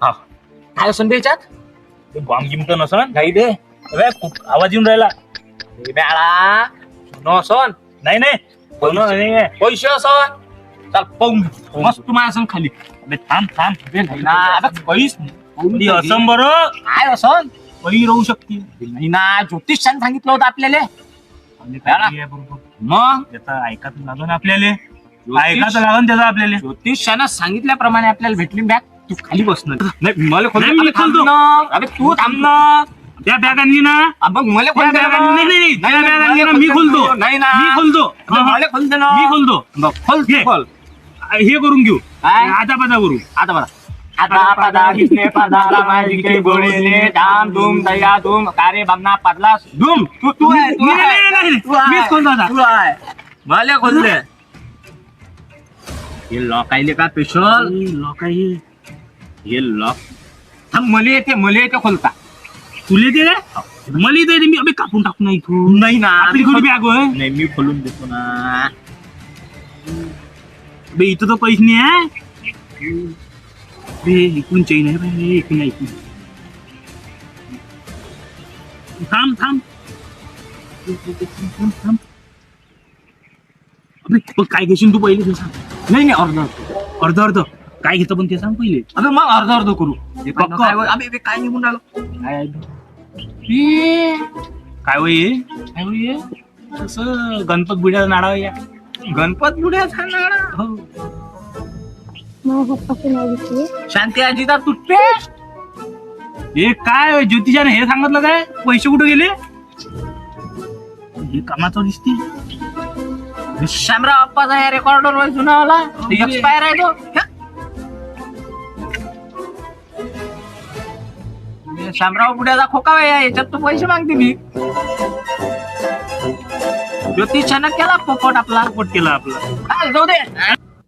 हा काय असं त्याच्यात बॉम्ब गिमटन असं काही दे खूप आवाज येऊन राहिला. बेळा न असन नाही नाही कोण नाही. पैसे असन चल पाहून घेऊ. मस्त माझ्या असं खाली अबे थांब थांब. नाही ना आता काहीच नाही. ती असं बरं काय असन काही राहू शकते. नाही ना ज्योतिषाने सांगितलं होतं आपल्याला मग त्याचा ऐकायचं लागन आपल्याला. ऐकायचं लागन त्याचा आपल्याला. ज्योतिषानं सांगितल्याप्रमाणे आपल्याला भेटली बॅग. तू खाली बसणार नाही मला खोल नाही, मी खोलतो. अबे तू थांब ना त्या बॅग आणली ना. मग मला त्या खोल बॅग आणली नाही त्या बॅग आणली ना मी खोलतो. नाही ना मी खोलतो. मला खोल दे ना मी खोलतो. बघ खोल घे. खोल हे करून घेऊ काय? आता पता करू. आता बघा आता पदा किसने पदा माझिके गोळेले धाम धूम दया धूम कारे बामना पदला धूम तू तू आहे तू नाही, आहे नाही, नाही, तू आहे. मीच खोलतो आता. तू आहे मला खोल दे हे लॉक आहे का स्पेशल लोक हे हे लॉक थांब मला येते खोलता तुले ते काय मला इथे मी अबे कापून टाकू नाही तू. नाही ना आपली थोडी बॅग होय. नाही मी खोलून देतो ना बे इथं तर पैसे नाही आहे. बे इकडून चैन आहे बे इकडून नाही इकडून. थांब थांब थांब थांब. अबे पण काय घेशील तू पहिले ते सांग. नाही अर्ध अर्ध काय घेतं पण ते सांग पहिले. अबे मग अर्ध करू पक्का. अबे काय निघून राहिलो काय आहे? काय होय हे? काय होय हे? तसं गणपत बुड्याचा नाडा आहे या. गणपत बुड्याचा नाडा हो. माझ्या पप्पाचं नाव घेतली. शांती आजीचा टूथपेस्ट हे काय ज्योतिषाने हे सांगितलं काय पैसे कुठे गेले. हे कामाचं दिसते. शामराव अप्पाचा या रेकॉर्डर वर जुना आला एक्सपायर आहे तो शामराव बुड्याचा खोका आहे याच्यात तो पैसे मागते मी ज्योतिषानं केला पोपट आपला पोट केला आपला. जाऊ दे